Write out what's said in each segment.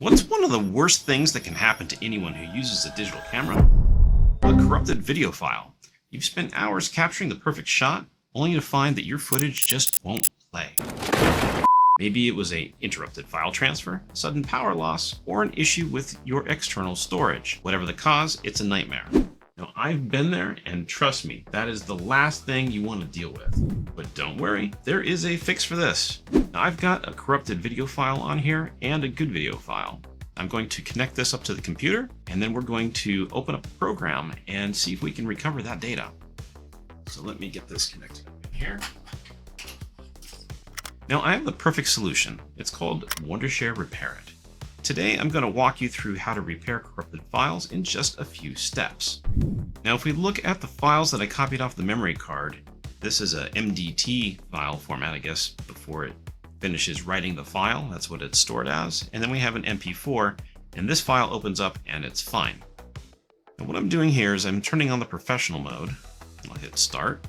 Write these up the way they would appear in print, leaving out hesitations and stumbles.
What's one of the worst things that can happen to anyone who uses a digital camera? A corrupted video file. You've spent hours capturing the perfect shot, only to find that your footage just won't play. Maybe it was an interrupted file transfer, sudden power loss, or an issue with your external storage. Whatever the cause, it's a nightmare. Now, I've been there, and trust me, that is the last thing you want to deal with. But don't worry, there is a fix for this. Now, I've got a corrupted video file on here and a good video file. I'm going to connect this up to the computer, and then we're going to open up the program and see if we can recover that data. So let me get this connected up in here. Now, I have the perfect solution. It's called Wondershare Repairit. Today, I'm going to walk you through how to repair corrupted files in just a few steps. Now, if we look at the files that I copied off the memory card, this is a MDT file format, I guess, before it finishes writing the file. That's what it's stored as. And then we have an MP4, and this file opens up and it's fine. And what I'm doing here is I'm turning on the professional mode. I'll hit start.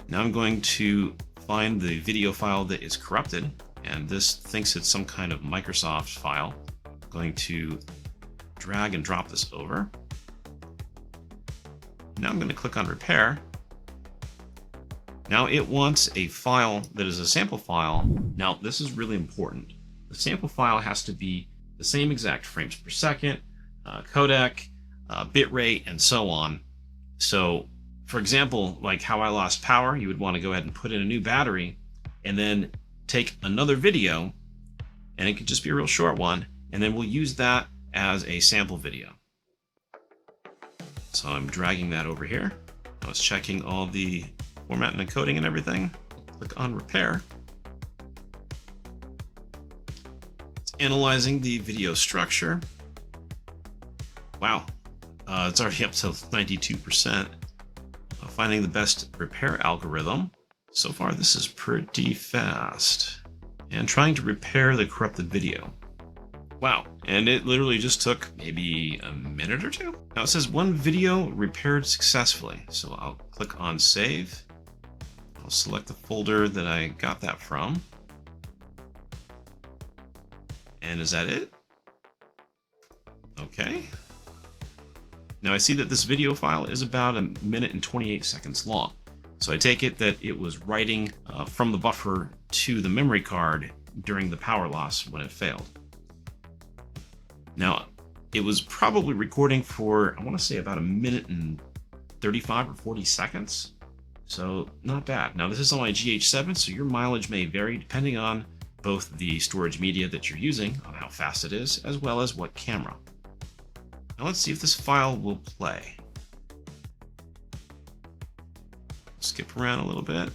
Now I'm going to find the video file that is corrupted, and this thinks it's some kind of Microsoft file. I'm going to drag and drop this over. Now I'm going to click on repair. Now it wants a file that is a sample file. Now this is really important. The sample file has to be the same exact frames per second, codec, bit rate, and so on. So for example, like how I lost power, you would want to go ahead and put in a new battery and then take another video, and it could just be a real short one, and then we'll use that as a sample video. So I'm dragging that over here. I was checking all the format and encoding and everything. Click on repair. It's analyzing the video structure. Wow, it's already up to 92%. Finding the best repair algorithm. So far, this is pretty fast. And trying to repair the corrupted video. Wow, and it literally just took maybe a minute or two. Now it says one video repaired successfully. So I'll click on save. I'll select the folder that I got that from. And is that it? Okay. Now I see that this video file is about 1 minute and 28 seconds long. So I take it that it was writing from the buffer to the memory card during the power loss when it failed. Now, it was probably recording for, I want to say, about 1 minute and 35 or 40 seconds. So not bad. Now this is on my GH7, so your mileage may vary depending on both the storage media that you're using, on how fast it is, as well as what camera. Now let's see if this file will play. Skip around a little bit.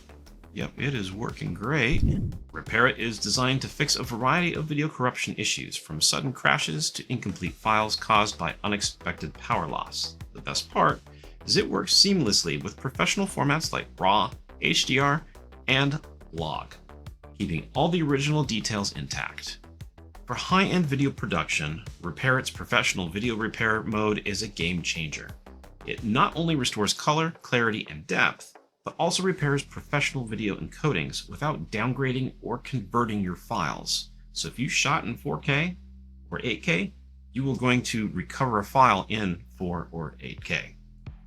Yep, it is working great. Repairit is designed to fix a variety of video corruption issues, from sudden crashes to incomplete files caused by unexpected power loss. The best part is it works seamlessly with professional formats like RAW, HDR, and LOG, keeping all the original details intact. For high-end video production, Repairit's professional video repair mode is a game changer. It not only restores color, clarity, and depth, but also repairs professional video encodings without downgrading or converting your files. So if you shot in 4K or 8K, you are going to recover a file in 4 or 8K.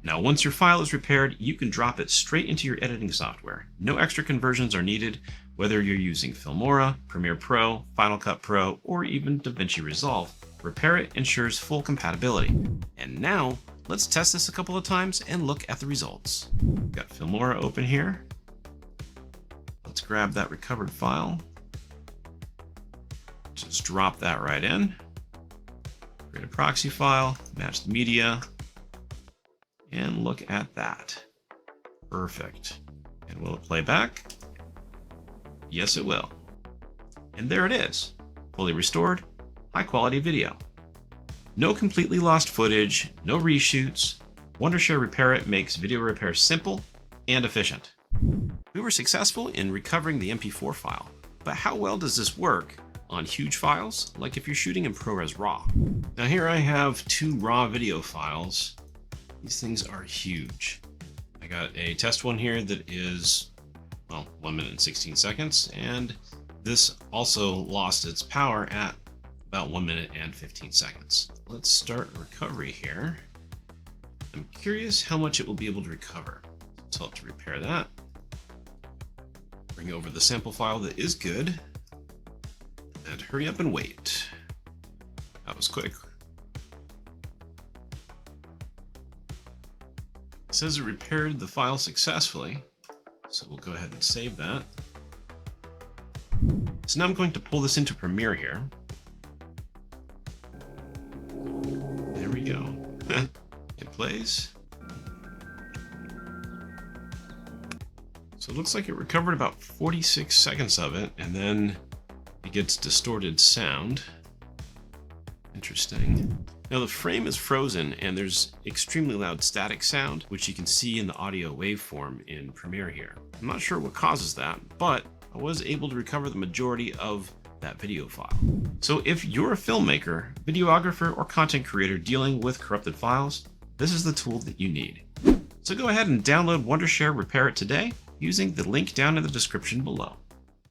Now, once your file is repaired, you can drop it straight into your editing software. No extra conversions are needed, whether you're using Filmora, Premiere Pro, Final Cut Pro, or even DaVinci Resolve. Repairit ensures full compatibility. And now, let's test this a couple of times and look at the results. We've got Filmora open here. Let's grab that recovered file. Just drop that right in. Create a proxy file, match the media, and look at that. Perfect. And will it play back? Yes, it will. And there it is. Fully restored, high quality video. No completely lost footage, no reshoots. Wondershare Repairit makes video repair simple and efficient. We were successful in recovering the MP4 file, but how well does this work on huge files, like if you're shooting in ProRes RAW? Now here I have 2 RAW video files. These things are huge. I got a test one here that is, well, 1 minute and 16 seconds, and this also lost its power at about 1 minute and 15 seconds. Let's start recovery here. I'm curious how much it will be able to recover. Tell it to repair that. Bring over the sample file that is good. And hurry up and wait. That was quick. It says it repaired the file successfully. So we'll go ahead and save that. So now I'm going to pull this into Premiere here. There we go. It plays. So it looks like it recovered about 46 seconds of it, and then it gets distorted sound. Interesting. Now the frame is frozen and there's extremely loud static sound, which you can see in the audio waveform in Premiere here. I'm not sure what causes that, but I was able to recover the majority of that video file. So if you're a filmmaker, videographer, or content creator dealing with corrupted files, this is the tool that you need. So go ahead and download Wondershare Repairit today using the link down in the description below.